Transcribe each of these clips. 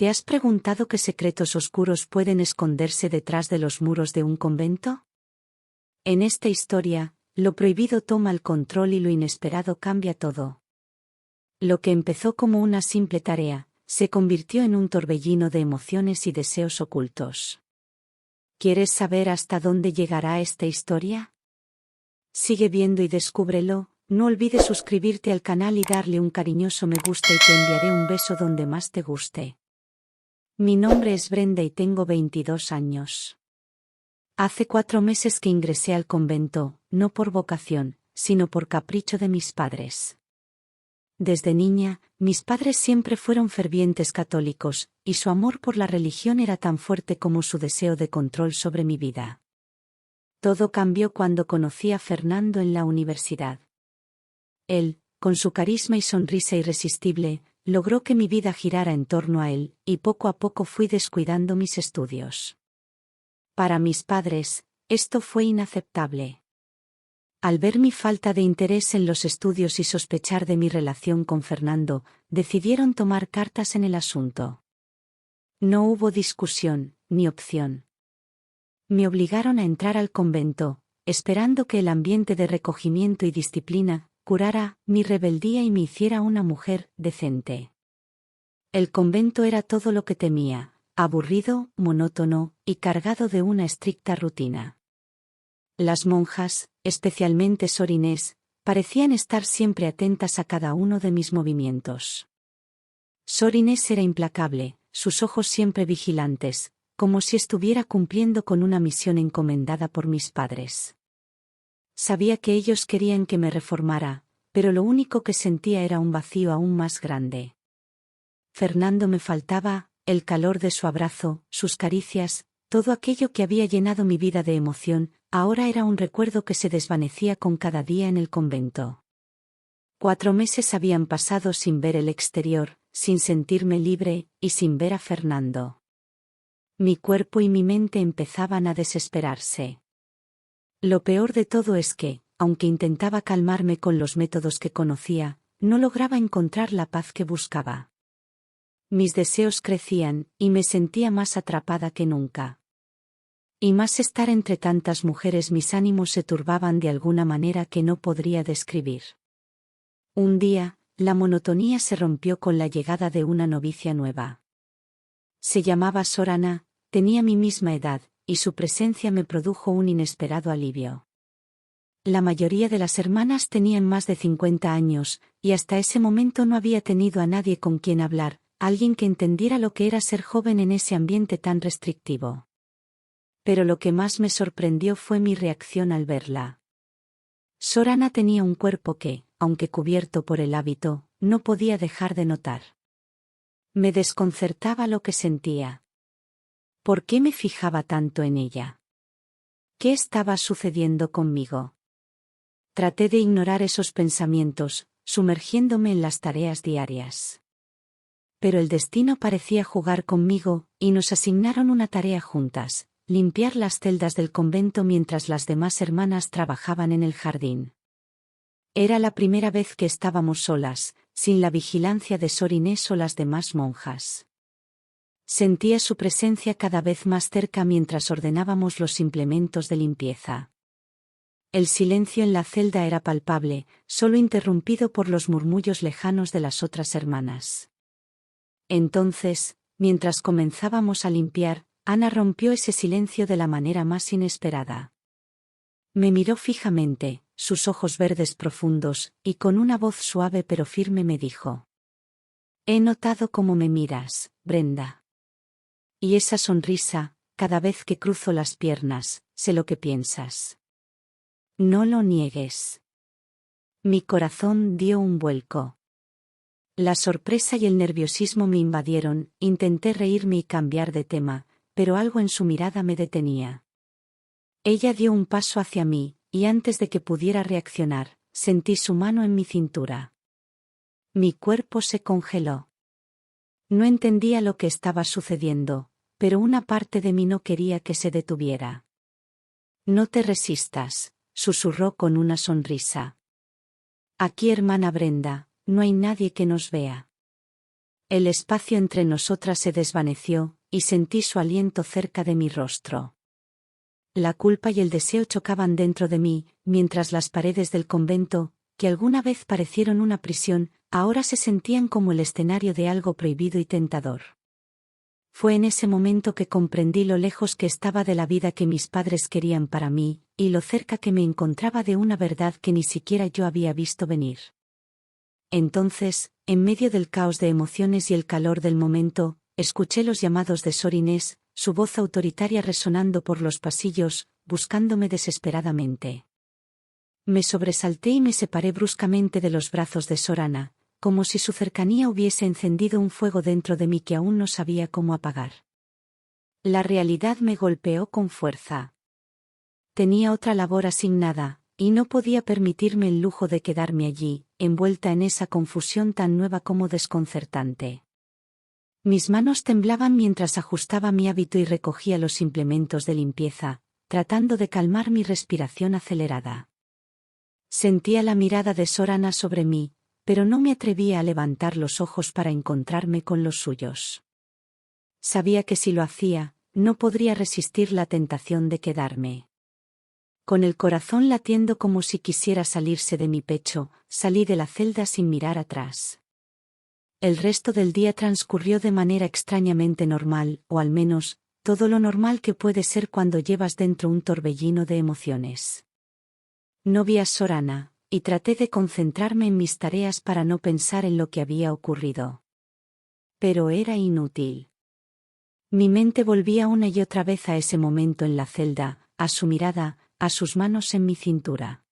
¿Te has preguntado qué secretos oscuros pueden esconderse detrás de los muros de un convento? En esta historia, lo prohibido toma el control y lo inesperado cambia todo. Lo que empezó como una simple tarea, se convirtió en un torbellino de emociones y deseos ocultos. ¿Quieres saber hasta dónde llegará esta historia? Sigue viendo y descúbrelo. No olvides suscribirte al canal y darle un cariñoso me gusta y te enviaré un beso donde más te guste. Mi nombre es Brenda y tengo 22 años. Hace 4 meses que ingresé al convento, no por vocación, sino por capricho de mis padres. Desde niña, mis padres siempre fueron fervientes católicos, y su amor por la religión era tan fuerte como su deseo de control sobre mi vida. Todo cambió cuando conocí a Fernando en la universidad. Él, con su carisma y sonrisa irresistible, logró que mi vida girara en torno a él, y poco a poco fui descuidando mis estudios. Para mis padres, esto fue inaceptable. Al ver mi falta de interés en los estudios y sospechar de mi relación con Fernando, decidieron tomar cartas en el asunto. No hubo discusión, ni opción. Me obligaron a entrar al convento, esperando que el ambiente de recogimiento y disciplina curara mi rebeldía y me hiciera una mujer decente. El convento era todo lo que temía, aburrido, monótono y cargado de una estricta rutina. Las monjas, especialmente Sor Inés, parecían estar siempre atentas a cada uno de mis movimientos. Sor Inés era implacable, sus ojos siempre vigilantes, como si estuviera cumpliendo con una misión encomendada por mis padres. Sabía que ellos querían que me reformara, pero lo único que sentía era un vacío aún más grande. Fernando me faltaba, el calor de su abrazo, sus caricias, todo aquello que había llenado mi vida de emoción, ahora era un recuerdo que se desvanecía con cada día en el convento. 4 meses habían pasado sin ver el exterior, sin sentirme libre, y sin ver a Fernando. Mi cuerpo y mi mente empezaban a desesperarse. Lo peor de todo es que, aunque intentaba calmarme con los métodos que conocía, no lograba encontrar la paz que buscaba. Mis deseos crecían, y me sentía más atrapada que nunca. Y más estar entre tantas mujeres, mis ánimos se turbaban de alguna manera que no podría describir. Un día, la monotonía se rompió con la llegada de una novicia nueva. Se llamaba Sor Ana, tenía mi misma edad, y su presencia me produjo un inesperado alivio. La mayoría de las hermanas tenían más de 50 años, y hasta ese momento no había tenido a nadie con quien hablar, alguien que entendiera lo que era ser joven en ese ambiente tan restrictivo. Pero lo que más me sorprendió fue mi reacción al verla. Sor Ana tenía un cuerpo que, aunque cubierto por el hábito, no podía dejar de notar. Me desconcertaba lo que sentía. ¿Por qué me fijaba tanto en ella? ¿Qué estaba sucediendo conmigo? Traté de ignorar esos pensamientos, sumergiéndome en las tareas diarias. Pero el destino parecía jugar conmigo, y nos asignaron una tarea juntas: limpiar las celdas del convento mientras las demás hermanas trabajaban en el jardín. Era la primera vez que estábamos solas, sin la vigilancia de Sor Inés o las demás monjas. Sentía su presencia cada vez más cerca mientras ordenábamos los implementos de limpieza. El silencio en la celda era palpable, solo interrumpido por los murmullos lejanos de las otras hermanas. Entonces, mientras comenzábamos a limpiar, Ana rompió ese silencio de la manera más inesperada. Me miró fijamente, sus ojos verdes profundos, y con una voz suave pero firme me dijo: «He notado cómo me miras, Brenda. Y esa sonrisa, cada vez que cruzo las piernas, sé lo que piensas. No lo niegues». Mi corazón dio un vuelco. La sorpresa y el nerviosismo me invadieron, intenté reírme y cambiar de tema, pero algo en su mirada me detenía. Ella dio un paso hacia mí, y antes de que pudiera reaccionar, sentí su mano en mi cintura. Mi cuerpo se congeló. No entendía lo que estaba sucediendo, pero una parte de mí no quería que se detuviera. «No te resistas», susurró con una sonrisa. «Aquí, hermana Brenda, no hay nadie que nos vea». El espacio entre nosotras se desvaneció, y sentí su aliento cerca de mi rostro. La culpa y el deseo chocaban dentro de mí, mientras las paredes del convento, que alguna vez parecieron una prisión, ahora se sentían como el escenario de algo prohibido y tentador. Fue en ese momento que comprendí lo lejos que estaba de la vida que mis padres querían para mí, y lo cerca que me encontraba de una verdad que ni siquiera yo había visto venir. Entonces, en medio del caos de emociones y el calor del momento, escuché los llamados de Sor Inés, su voz autoritaria resonando por los pasillos, buscándome desesperadamente. Me sobresalté y me separé bruscamente de los brazos de Sor Ana, como si su cercanía hubiese encendido un fuego dentro de mí que aún no sabía cómo apagar. La realidad me golpeó con fuerza. Tenía otra labor asignada, y no podía permitirme el lujo de quedarme allí, envuelta en esa confusión tan nueva como desconcertante. Mis manos temblaban mientras ajustaba mi hábito y recogía los implementos de limpieza, tratando de calmar mi respiración acelerada. Sentía la mirada de Sor Ana sobre mí, pero no me atrevía a levantar los ojos para encontrarme con los suyos. Sabía que si lo hacía, no podría resistir la tentación de quedarme. Con el corazón latiendo como si quisiera salirse de mi pecho, salí de la celda sin mirar atrás. El resto del día transcurrió de manera extrañamente normal, o al menos, todo lo normal que puede ser cuando llevas dentro un torbellino de emociones. No vi a Sor Ana, y traté de concentrarme en mis tareas para no pensar en lo que había ocurrido. Pero era inútil. Mi mente volvía una y otra vez a ese momento en la celda, a su mirada, a sus manos en mi cintura.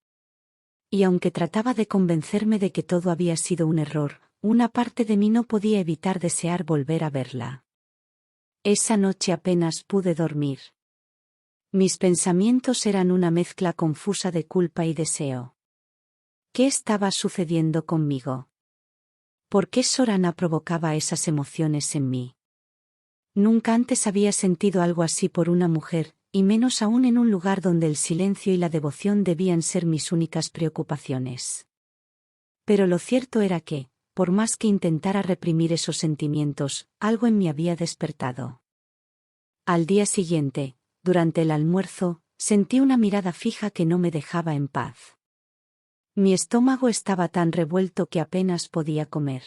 Y aunque trataba de convencerme de que todo había sido un error, una parte de mí no podía evitar desear volver a verla. Esa noche apenas pude dormir. Mis pensamientos eran una mezcla confusa de culpa y deseo. ¿Qué estaba sucediendo conmigo? ¿Por qué Sor Ana provocaba esas emociones en mí? Nunca antes había sentido algo así por una mujer, y menos aún en un lugar donde el silencio y la devoción debían ser mis únicas preocupaciones. Pero lo cierto era que, por más que intentara reprimir esos sentimientos, algo en mí había despertado. Al día siguiente, durante el almuerzo, sentí una mirada fija que no me dejaba en paz. Mi estómago estaba tan revuelto que apenas podía comer.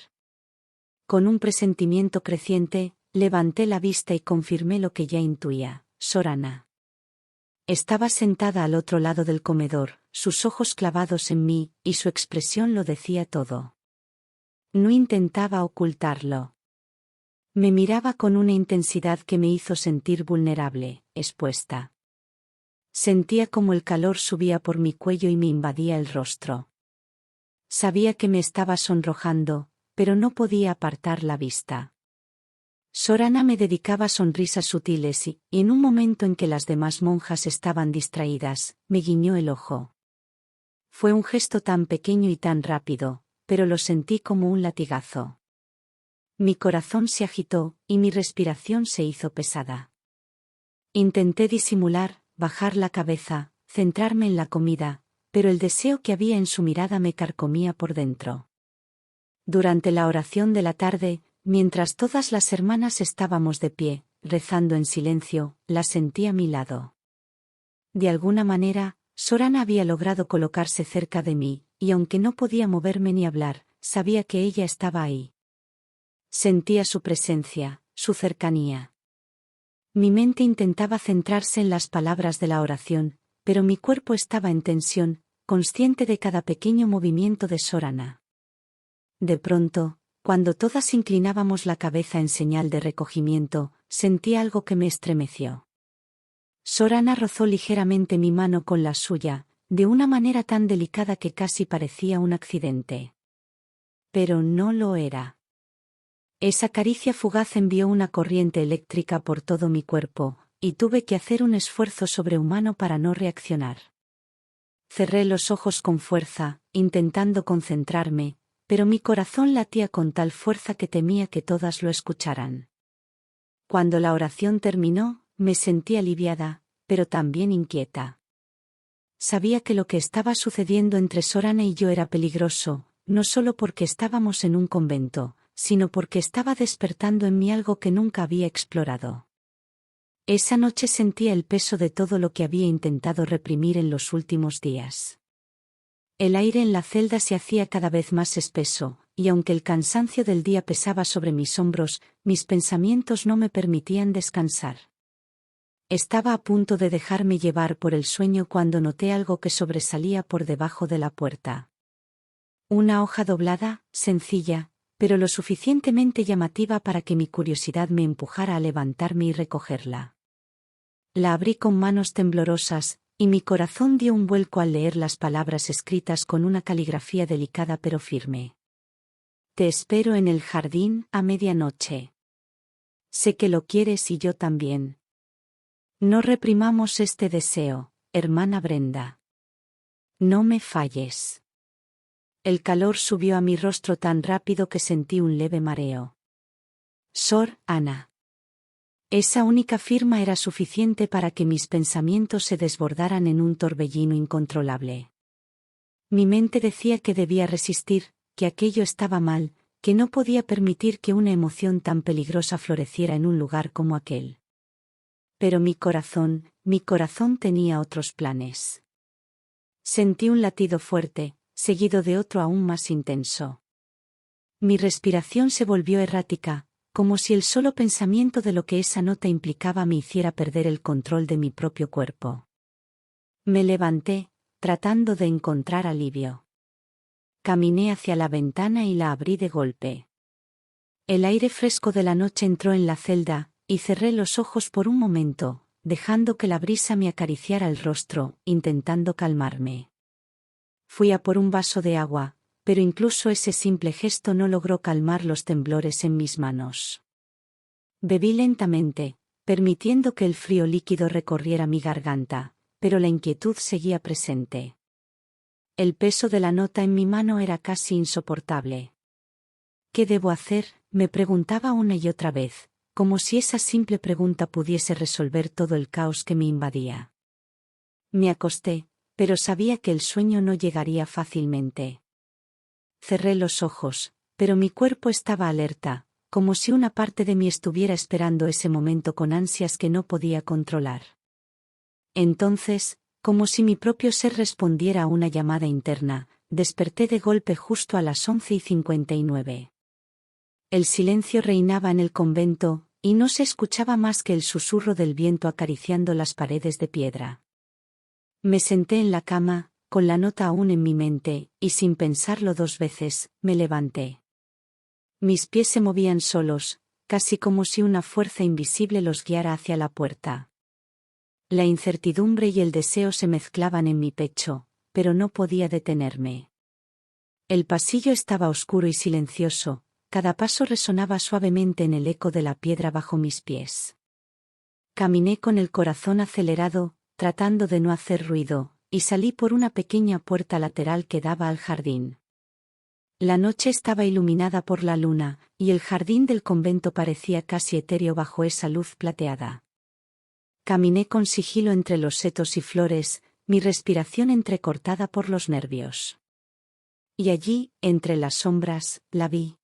Con un presentimiento creciente, levanté la vista y confirmé lo que ya intuía: Sor Ana. Estaba sentada al otro lado del comedor, sus ojos clavados en mí, y su expresión lo decía todo. No intentaba ocultarlo. Me miraba con una intensidad que me hizo sentir vulnerable, expuesta. Sentía como el calor subía por mi cuello y me invadía el rostro. Sabía que me estaba sonrojando, pero no podía apartar la vista. Sor Ana me dedicaba sonrisas sutiles y, en un momento en que las demás monjas estaban distraídas, me guiñó el ojo. Fue un gesto tan pequeño y tan rápido, pero lo sentí como un latigazo. Mi corazón se agitó, y mi respiración se hizo pesada. Intenté disimular, bajar la cabeza, centrarme en la comida, pero el deseo que había en su mirada me carcomía por dentro. Durante la oración de la tarde, mientras todas las hermanas estábamos de pie, rezando en silencio, la sentí a mi lado. De alguna manera, Sor Ana había logrado colocarse cerca de mí, y aunque no podía moverme ni hablar, sabía que ella estaba ahí. Sentía su presencia, su cercanía. Mi mente intentaba centrarse en las palabras de la oración, pero mi cuerpo estaba en tensión, consciente de cada pequeño movimiento de Sor Ana. De pronto, cuando todas inclinábamos la cabeza en señal de recogimiento, sentí algo que me estremeció. Sor Ana rozó ligeramente mi mano con la suya, de una manera tan delicada que casi parecía un accidente. Pero no lo era. Esa caricia fugaz envió una corriente eléctrica por todo mi cuerpo, y tuve que hacer un esfuerzo sobrehumano para no reaccionar. Cerré los ojos con fuerza, intentando concentrarme, pero mi corazón latía con tal fuerza que temía que todas lo escucharan. Cuando la oración terminó, me sentí aliviada, pero también inquieta. Sabía que lo que estaba sucediendo entre Sor Ana y yo era peligroso, no solo porque estábamos en un convento, sino porque estaba despertando en mí algo que nunca había explorado. Esa noche sentía el peso de todo lo que había intentado reprimir en los últimos días. El aire en la celda se hacía cada vez más espeso, y aunque el cansancio del día pesaba sobre mis hombros, mis pensamientos no me permitían descansar. Estaba a punto de dejarme llevar por el sueño cuando noté algo que sobresalía por debajo de la puerta. Una hoja doblada, sencilla, pero lo suficientemente llamativa para que mi curiosidad me empujara a levantarme y recogerla. La abrí con manos temblorosas, y mi corazón dio un vuelco al leer las palabras escritas con una caligrafía delicada pero firme. Te espero en el jardín a medianoche. Sé que lo quieres y yo también. No reprimamos este deseo, hermana Brenda. No me falles. El calor subió a mi rostro tan rápido que sentí un leve mareo. Sor Ana. Esa única firma era suficiente para que mis pensamientos se desbordaran en un torbellino incontrolable. Mi mente decía que debía resistir, que aquello estaba mal, que no podía permitir que una emoción tan peligrosa floreciera en un lugar como aquel. Pero mi corazón tenía otros planes. Sentí un latido fuerte, seguido de otro aún más intenso. Mi respiración se volvió errática, como si el solo pensamiento de lo que esa nota implicaba me hiciera perder el control de mi propio cuerpo. Me levanté, tratando de encontrar alivio. Caminé hacia la ventana y la abrí de golpe. El aire fresco de la noche entró en la celda, y cerré los ojos por un momento, dejando que la brisa me acariciara el rostro, intentando calmarme. Fui a por un vaso de agua, pero incluso ese simple gesto no logró calmar los temblores en mis manos. Bebí lentamente, permitiendo que el frío líquido recorriera mi garganta, pero la inquietud seguía presente. El peso de la nota en mi mano era casi insoportable. ¿Qué debo hacer?, me preguntaba una y otra vez, como si esa simple pregunta pudiese resolver todo el caos que me invadía. Me acosté, pero sabía que el sueño no llegaría fácilmente. Cerré los ojos, pero mi cuerpo estaba alerta, como si una parte de mí estuviera esperando ese momento con ansias que no podía controlar. Entonces, como si mi propio ser respondiera a una llamada interna, desperté de golpe justo a las 11:59. El silencio reinaba en el convento, y no se escuchaba más que el susurro del viento acariciando las paredes de piedra. Me senté en la cama, con la nota aún en mi mente, y sin pensarlo dos veces, me levanté. Mis pies se movían solos, casi como si una fuerza invisible los guiara hacia la puerta. La incertidumbre y el deseo se mezclaban en mi pecho, pero no podía detenerme. El pasillo estaba oscuro y silencioso, cada paso resonaba suavemente en el eco de la piedra bajo mis pies. Caminé con el corazón acelerado, tratando de no hacer ruido, y salí por una pequeña puerta lateral que daba al jardín. La noche estaba iluminada por la luna, y el jardín del convento parecía casi etéreo bajo esa luz plateada. Caminé con sigilo entre los setos y flores, mi respiración entrecortada por los nervios. Y allí, entre las sombras, la vi.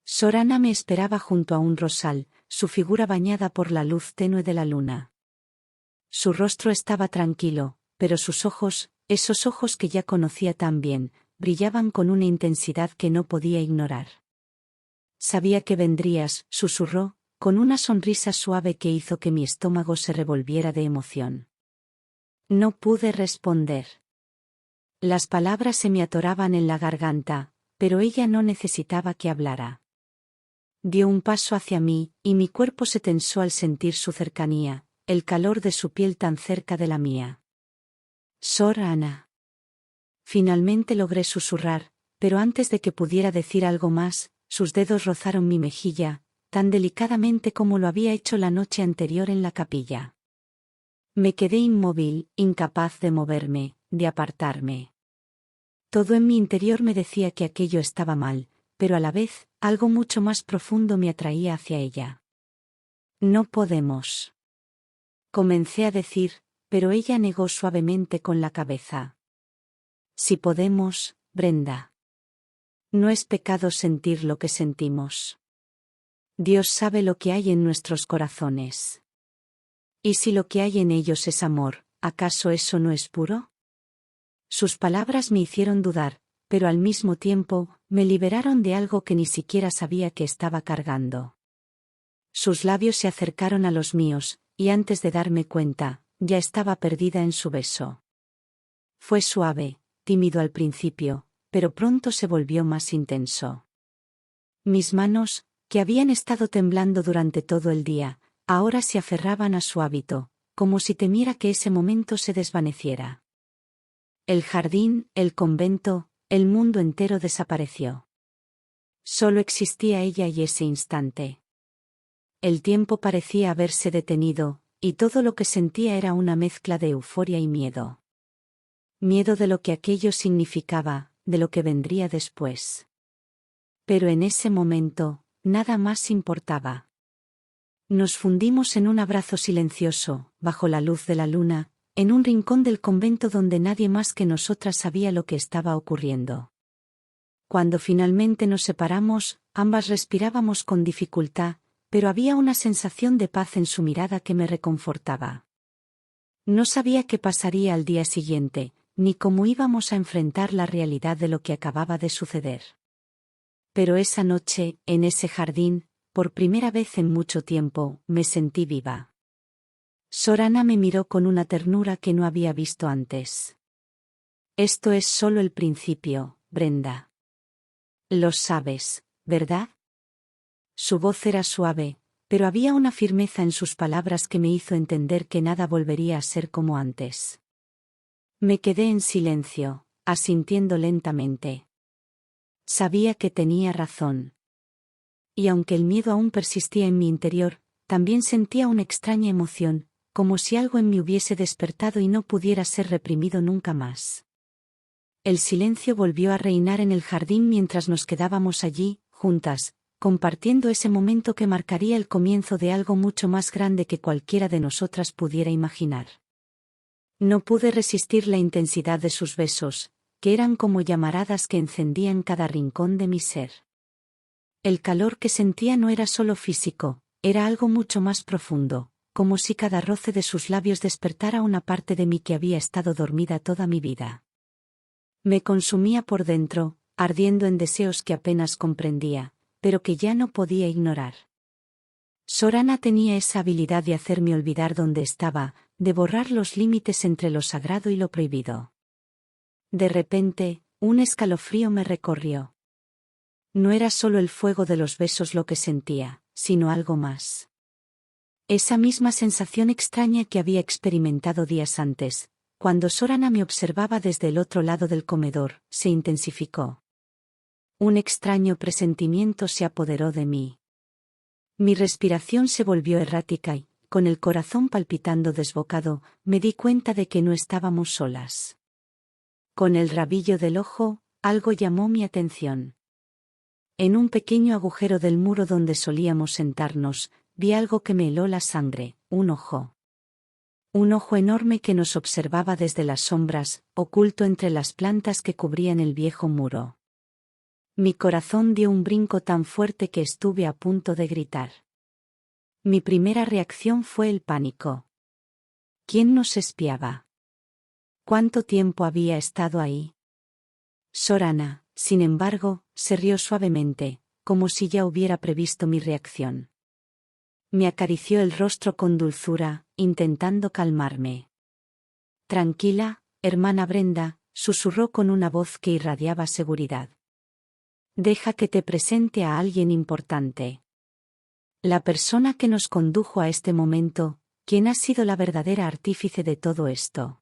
Sor Ana me esperaba junto a un rosal, su figura bañada por la luz tenue de la luna. Su rostro estaba tranquilo, pero sus ojos, esos ojos que ya conocía tan bien, brillaban con una intensidad que no podía ignorar. Sabía que vendrías, susurró, con una sonrisa suave que hizo que mi estómago se revolviera de emoción. No pude responder. Las palabras se me atoraban en la garganta, pero ella no necesitaba que hablara. Dio un paso hacia mí, y mi cuerpo se tensó al sentir su cercanía, el calor de su piel tan cerca de la mía. Sor Ana. Finalmente logré susurrar, pero antes de que pudiera decir algo más, sus dedos rozaron mi mejilla, tan delicadamente como lo había hecho la noche anterior en la capilla. Me quedé inmóvil, incapaz de moverme, de apartarme. Todo en mi interior me decía que aquello estaba mal, pero a la vez, algo mucho más profundo me atraía hacia ella. No podemos. Comencé a decir, pero ella negó suavemente con la cabeza. Sí podemos, Brenda. No es pecado sentir lo que sentimos. Dios sabe lo que hay en nuestros corazones. ¿Y si lo que hay en ellos es amor, acaso eso no es puro? Sus palabras me hicieron dudar, pero al mismo tiempo, me liberaron de algo que ni siquiera sabía que estaba cargando. Sus labios se acercaron a los míos, y antes de darme cuenta, ya estaba perdida en su beso. Fue suave, tímido al principio, pero pronto se volvió más intenso. Mis manos, que habían estado temblando durante todo el día, ahora se aferraban a su hábito, como si temiera que ese momento se desvaneciera. El jardín, el convento, el mundo entero desapareció. Solo existía ella y ese instante. El tiempo parecía haberse detenido, y todo lo que sentía era una mezcla de euforia y miedo. Miedo de lo que aquello significaba, de lo que vendría después. Pero en ese momento, nada más importaba. Nos fundimos en un abrazo silencioso, bajo la luz de la luna, en un rincón del convento donde nadie más que nosotras sabía lo que estaba ocurriendo. Cuando finalmente nos separamos, ambas respirábamos con dificultad, pero había una sensación de paz en su mirada que me reconfortaba. No sabía qué pasaría al día siguiente, ni cómo íbamos a enfrentar la realidad de lo que acababa de suceder. Pero esa noche, en ese jardín, por primera vez en mucho tiempo, me sentí viva. Sorana me miró con una ternura que no había visto antes. Esto es solo el principio, Brenda. Lo sabes, ¿verdad? Su voz era suave, pero había una firmeza en sus palabras que me hizo entender que nada volvería a ser como antes. Me quedé en silencio, asintiendo lentamente. Sabía que tenía razón. Y aunque el miedo aún persistía en mi interior, también sentía una extraña emoción, como si algo en mí hubiese despertado y no pudiera ser reprimido nunca más. El silencio volvió a reinar en el jardín mientras nos quedábamos allí, juntas, compartiendo ese momento que marcaría el comienzo de algo mucho más grande que cualquiera de nosotras pudiera imaginar. No pude resistir la intensidad de sus besos, que eran como llamaradas que encendían cada rincón de mi ser. El calor que sentía no era solo físico, era algo mucho más profundo, como si cada roce de sus labios despertara una parte de mí que había estado dormida toda mi vida. Me consumía por dentro, ardiendo en deseos que apenas comprendía, pero que ya no podía ignorar. Sorana tenía esa habilidad de hacerme olvidar dónde estaba, de borrar los límites entre lo sagrado y lo prohibido. De repente, un escalofrío me recorrió. No era solo el fuego de los besos lo que sentía, sino algo más. Esa misma sensación extraña que había experimentado días antes, cuando Sorana me observaba desde el otro lado del comedor, se intensificó. Un extraño presentimiento se apoderó de mí. Mi respiración se volvió errática y, con el corazón palpitando desbocado, me di cuenta de que no estábamos solas. Con el rabillo del ojo, algo llamó mi atención. En un pequeño agujero del muro donde solíamos sentarnos, vi algo que me heló la sangre, un ojo. Un ojo enorme que nos observaba desde las sombras, oculto entre las plantas que cubrían el viejo muro. Mi corazón dio un brinco tan fuerte que estuve a punto de gritar. Mi primera reacción fue el pánico. ¿Quién nos espiaba? ¿Cuánto tiempo había estado ahí? Sorana, sin embargo, se rió suavemente, como si ya hubiera previsto mi reacción. Me acarició el rostro con dulzura, intentando calmarme. Tranquila, hermana Brenda, susurró con una voz que irradiaba seguridad. Deja que te presente a alguien importante. La persona que nos condujo a este momento, quien ha sido la verdadera artífice de todo esto.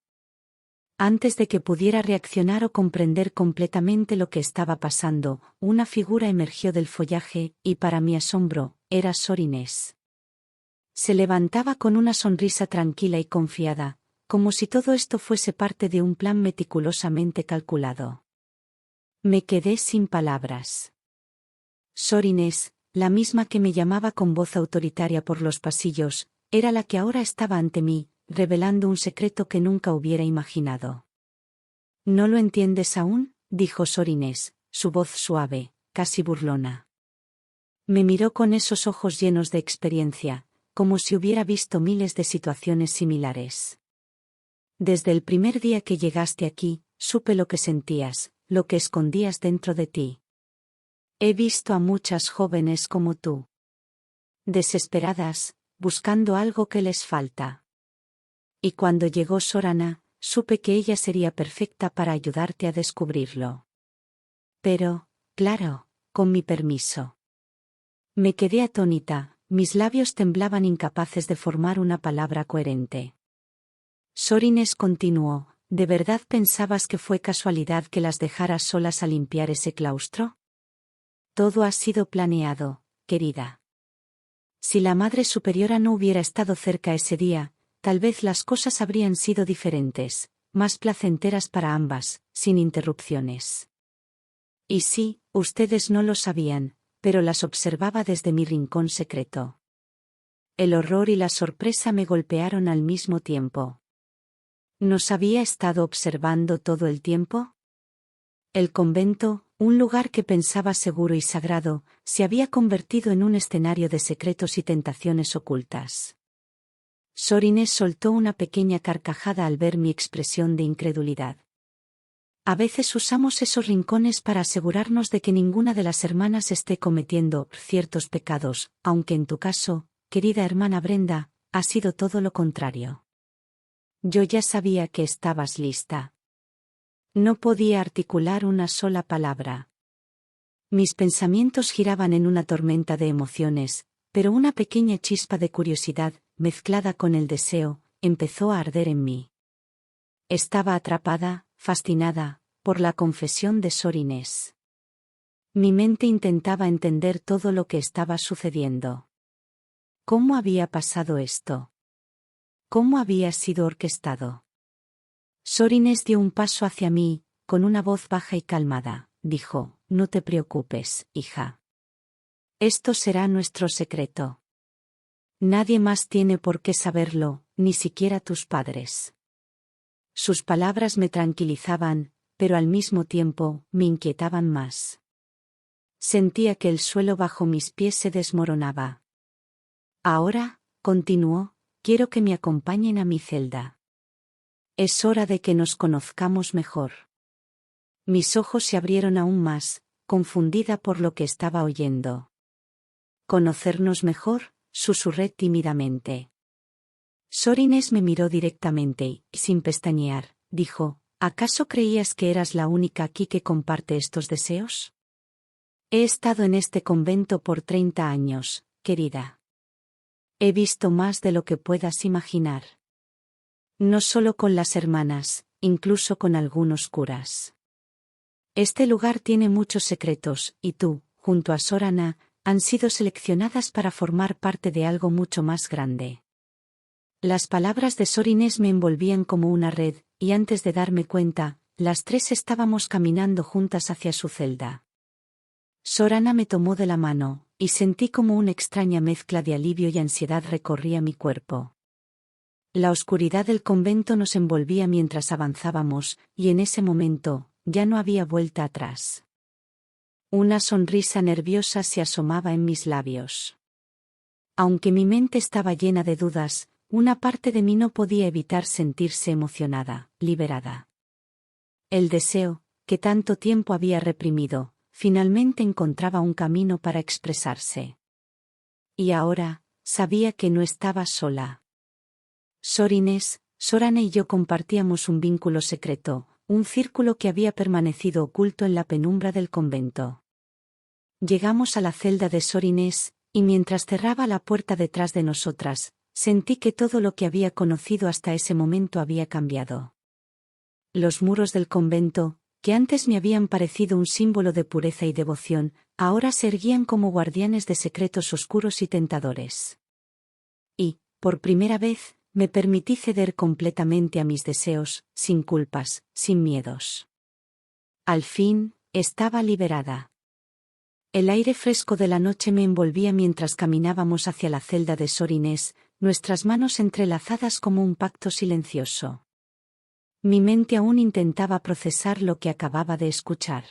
Antes de que pudiera reaccionar o comprender completamente lo que estaba pasando, una figura emergió del follaje, y para mi asombro, era Sor Inés. Se levantaba con una sonrisa tranquila y confiada, como si todo esto fuese parte de un plan meticulosamente calculado. Me quedé sin palabras. Sor Inés, la misma que me llamaba con voz autoritaria por los pasillos, era la que ahora estaba ante mí, revelando un secreto que nunca hubiera imaginado. ¿No lo entiendes aún?, dijo Sor Inés, su voz suave, casi burlona. Me miró con esos ojos llenos de experiencia, como si hubiera visto miles de situaciones similares. Desde el primer día que llegaste aquí, supe lo que sentías, lo que escondías dentro de ti. He visto a muchas jóvenes como tú. Desesperadas, buscando algo que les falta. Y cuando llegó Sorana, supe que ella sería perfecta para ayudarte a descubrirlo. Pero, claro, con mi permiso. Me quedé atónita, mis labios temblaban incapaces de formar una palabra coherente. Sor Inés continuó, ¿de verdad pensabas que fue casualidad que las dejaras solas a limpiar ese claustro? Todo ha sido planeado, querida. Si la Madre Superiora no hubiera estado cerca ese día, tal vez las cosas habrían sido diferentes, más placenteras para ambas, sin interrupciones. Y sí, ustedes no lo sabían, pero las observaba desde mi rincón secreto. El horror y la sorpresa me golpearon al mismo tiempo. ¿Nos había estado observando todo el tiempo? El convento, un lugar que pensaba seguro y sagrado, se había convertido en un escenario de secretos y tentaciones ocultas. Sor Inés soltó una pequeña carcajada al ver mi expresión de incredulidad. A veces usamos esos rincones para asegurarnos de que ninguna de las hermanas esté cometiendo ciertos pecados, aunque en tu caso, querida hermana Brenda, ha sido todo lo contrario. Yo ya sabía que estabas lista. No podía articular una sola palabra. Mis pensamientos giraban en una tormenta de emociones, pero una pequeña chispa de curiosidad, mezclada con el deseo, empezó a arder en mí. Estaba atrapada, fascinada, por la confesión de Sor Inés. Mi mente intentaba entender todo lo que estaba sucediendo. ¿Cómo había pasado esto? ¿Cómo había sido orquestado? Sor Inés dio un paso hacia mí, con una voz baja y calmada, dijo, no te preocupes, hija. Esto será nuestro secreto. Nadie más tiene por qué saberlo, ni siquiera tus padres. Sus palabras me tranquilizaban, pero al mismo tiempo, me inquietaban más. Sentía que el suelo bajo mis pies se desmoronaba. Ahora, continuó, quiero que me acompañen a mi celda. Es hora de que nos conozcamos mejor. Mis ojos se abrieron aún más, confundida por lo que estaba oyendo. ¿Conocernos mejor?, susurré tímidamente. Sor Inés me miró directamente y, sin pestañear, dijo, ¿acaso creías que eras la única aquí que comparte estos deseos? He estado en este convento por 30 años, querida. He visto más de lo que puedas imaginar. No solo con las hermanas, incluso con algunos curas. Este lugar tiene muchos secretos, y tú, junto a Sor Ana, han sido seleccionadas para formar parte de algo mucho más grande. Las palabras de Sor Inés me envolvían como una red, y antes de darme cuenta, las tres estábamos caminando juntas hacia su celda. Sor Ana me tomó de la mano, y sentí como una extraña mezcla de alivio y ansiedad recorría mi cuerpo. La oscuridad del convento nos envolvía mientras avanzábamos, y en ese momento, ya no había vuelta atrás. Una sonrisa nerviosa se asomaba en mis labios. Aunque mi mente estaba llena de dudas, una parte de mí no podía evitar sentirse emocionada, liberada. El deseo, que tanto tiempo había reprimido, finalmente encontraba un camino para expresarse. Y ahora, sabía que no estaba sola. Sor Inés, Sor Ana y yo compartíamos un vínculo secreto, un círculo que había permanecido oculto en la penumbra del convento. Llegamos a la celda de Sor Inés, y mientras cerraba la puerta detrás de nosotras, sentí que todo lo que había conocido hasta ese momento había cambiado. Los muros del convento, que antes me habían parecido un símbolo de pureza y devoción, ahora se erguían como guardianes de secretos oscuros y tentadores. Y, por primera vez, me permití ceder completamente a mis deseos, sin culpas, sin miedos. Al fin, estaba liberada. El aire fresco de la noche me envolvía mientras caminábamos hacia la celda de Sor Inés, nuestras manos entrelazadas como un pacto silencioso. Mi mente aún intentaba procesar lo que acababa de escuchar.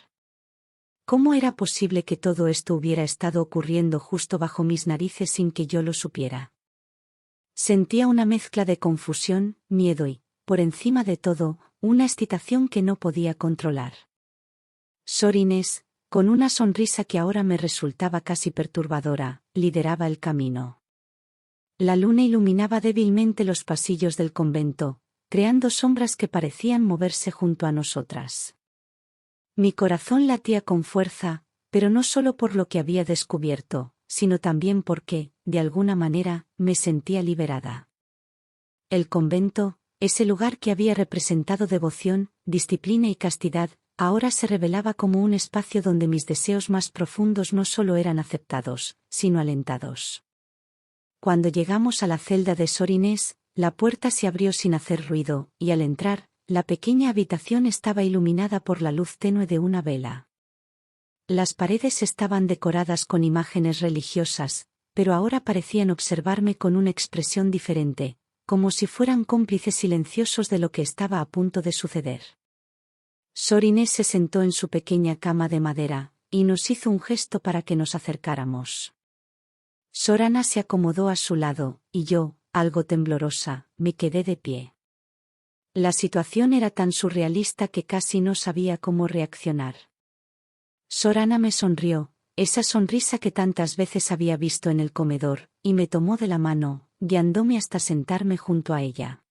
¿Cómo era posible que todo esto hubiera estado ocurriendo justo bajo mis narices sin que yo lo supiera? Sentía una mezcla de confusión, miedo y, por encima de todo, una excitación que no podía controlar. Sor Inés, con una sonrisa que ahora me resultaba casi perturbadora, lideraba el camino. La luna iluminaba débilmente los pasillos del convento, creando sombras que parecían moverse junto a nosotras. Mi corazón latía con fuerza, pero no solo por lo que había descubierto, sino también porque, de alguna manera, me sentía liberada. El convento, ese lugar que había representado devoción, disciplina y castidad, ahora se revelaba como un espacio donde mis deseos más profundos no solo eran aceptados, sino alentados. Cuando llegamos a la celda de Sor Inés, la puerta se abrió sin hacer ruido, y al entrar, la pequeña habitación estaba iluminada por la luz tenue de una vela. Las paredes estaban decoradas con imágenes religiosas, pero ahora parecían observarme con una expresión diferente, como si fueran cómplices silenciosos de lo que estaba a punto de suceder. Sor Inés se sentó en su pequeña cama de madera, y nos hizo un gesto para que nos acercáramos. Sor Ana se acomodó a su lado, y yo, algo temblorosa, me quedé de pie. La situación era tan surrealista que casi no sabía cómo reaccionar. Sor Ana me sonrió, esa sonrisa que tantas veces había visto en el comedor, y me tomó de la mano, guiándome hasta sentarme junto a ella.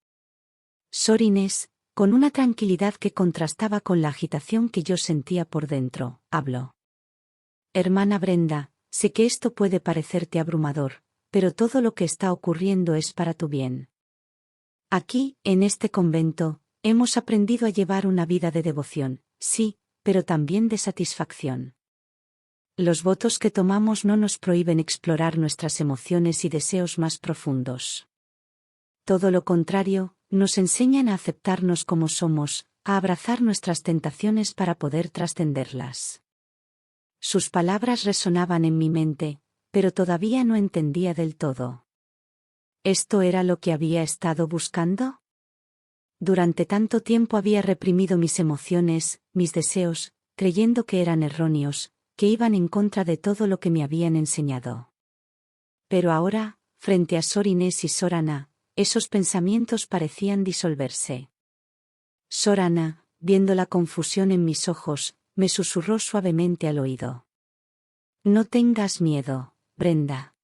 Sor Inés, con una tranquilidad que contrastaba con la agitación que yo sentía por dentro, habló. Hermana Brenda, sé que esto puede parecerte abrumador, pero todo lo que está ocurriendo es para tu bien. Aquí, en este convento, hemos aprendido a llevar una vida de devoción, sí, pero también de satisfacción. Los votos que tomamos no nos prohíben explorar nuestras emociones y deseos más profundos. Todo lo contrario, nos enseñan a aceptarnos como somos, a abrazar nuestras tentaciones para poder trascenderlas. Sus palabras resonaban en mi mente, pero todavía no entendía del todo. ¿Esto era lo que había estado buscando? Durante tanto tiempo había reprimido mis emociones, mis deseos, creyendo que eran erróneos, que iban en contra de todo lo que me habían enseñado. Pero ahora, frente a Sor Inés y Sor Ana, esos pensamientos parecían disolverse. Sor Ana, viendo la confusión en mis ojos, me susurró suavemente al oído. No tengas miedo, Brenda.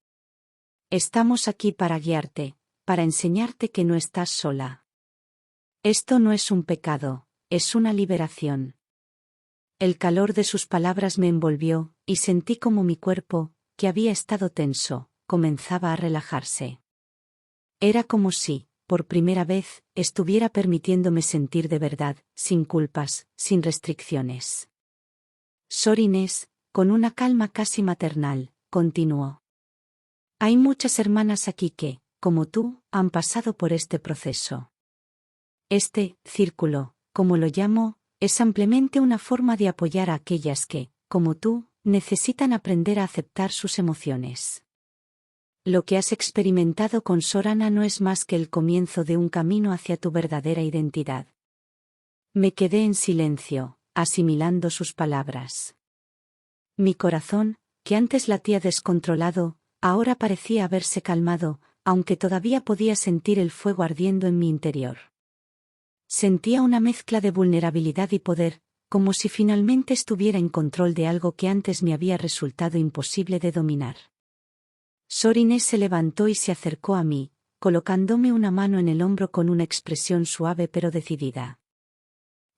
Estamos aquí para guiarte, para enseñarte que no estás sola. Esto no es un pecado, es una liberación. El calor de sus palabras me envolvió, y sentí como mi cuerpo, que había estado tenso, comenzaba a relajarse. Era como si, por primera vez, estuviera permitiéndome sentir de verdad, sin culpas, sin restricciones. Sor Inés, con una calma casi maternal, continuó. Hay muchas hermanas aquí que, como tú, han pasado por este proceso. Este círculo, como lo llamo, es ampliamente una forma de apoyar a aquellas que, como tú, necesitan aprender a aceptar sus emociones. Lo que has experimentado con Sor Ana no es más que el comienzo de un camino hacia tu verdadera identidad. Me quedé en silencio, asimilando sus palabras. Mi corazón, que antes latía descontrolado, ahora parecía haberse calmado, aunque todavía podía sentir el fuego ardiendo en mi interior. Sentía una mezcla de vulnerabilidad y poder, como si finalmente estuviera en control de algo que antes me había resultado imposible de dominar. Sor Inés se levantó y se acercó a mí, colocándome una mano en el hombro con una expresión suave pero decidida.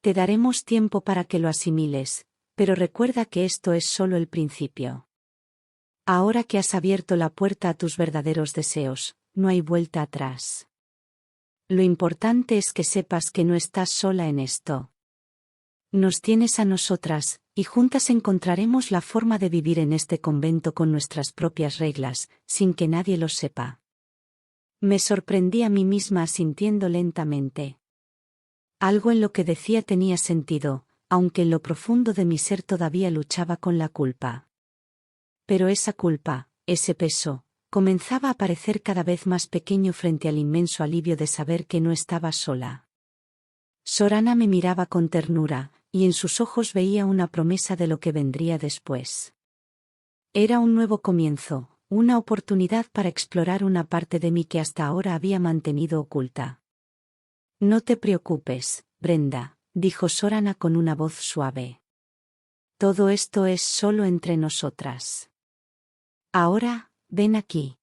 Te daremos tiempo para que lo asimiles, pero recuerda que esto es solo el principio. Ahora que has abierto la puerta a tus verdaderos deseos, no hay vuelta atrás. Lo importante es que sepas que no estás sola en esto. Nos tienes a nosotras, y juntas encontraremos la forma de vivir en este convento con nuestras propias reglas, sin que nadie lo sepa. Me sorprendí a mí misma asintiendo lentamente. Algo en lo que decía tenía sentido, aunque en lo profundo de mi ser todavía luchaba con la culpa. Pero esa culpa, ese peso, comenzaba a parecer cada vez más pequeño frente al inmenso alivio de saber que no estaba sola. Sor Ana me miraba con ternura, y en sus ojos veía una promesa de lo que vendría después. Era un nuevo comienzo, una oportunidad para explorar una parte de mí que hasta ahora había mantenido oculta. No te preocupes, Brenda, dijo Sorana con una voz suave. Todo esto es solo entre nosotras. Ahora, ven aquí.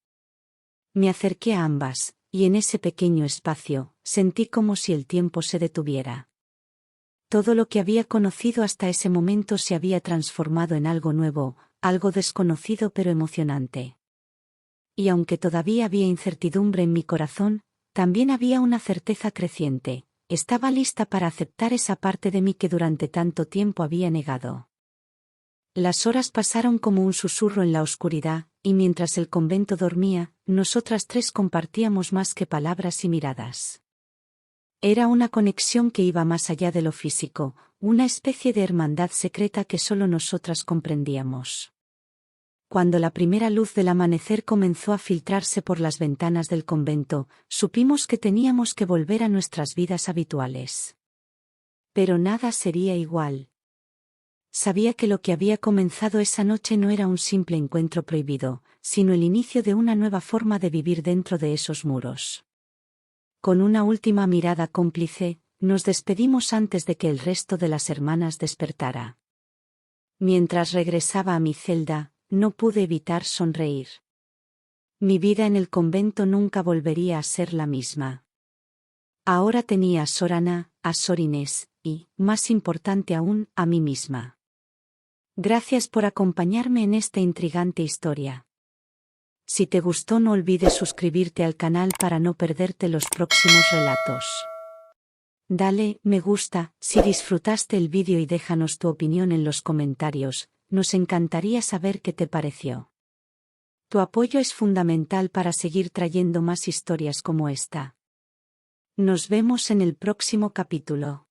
Me acerqué a ambas, y en ese pequeño espacio, sentí como si el tiempo se detuviera. Todo lo que había conocido hasta ese momento se había transformado en algo nuevo, algo desconocido pero emocionante. Y aunque todavía había incertidumbre en mi corazón, también había una certeza creciente. Estaba lista para aceptar esa parte de mí que durante tanto tiempo había negado. Las horas pasaron como un susurro en la oscuridad, y mientras el convento dormía, nosotras tres compartíamos más que palabras y miradas. Era una conexión que iba más allá de lo físico, una especie de hermandad secreta que solo nosotras comprendíamos. Cuando la primera luz del amanecer comenzó a filtrarse por las ventanas del convento, supimos que teníamos que volver a nuestras vidas habituales. Pero nada sería igual. Sabía que lo que había comenzado esa noche no era un simple encuentro prohibido, sino el inicio de una nueva forma de vivir dentro de esos muros. Con una última mirada cómplice, nos despedimos antes de que el resto de las hermanas despertara. Mientras regresaba a mi celda, no pude evitar sonreír. Mi vida en el convento nunca volvería a ser la misma. Ahora tenía a Sorana, a Sor Inés, y, más importante aún, a mí misma. Gracias por acompañarme en esta intrigante historia. Si te gustó, no olvides suscribirte al canal para no perderte los próximos relatos. Dale me gusta si disfrutaste el vídeo y déjanos tu opinión en los comentarios, nos encantaría saber qué te pareció. Tu apoyo es fundamental para seguir trayendo más historias como esta. Nos vemos en el próximo capítulo.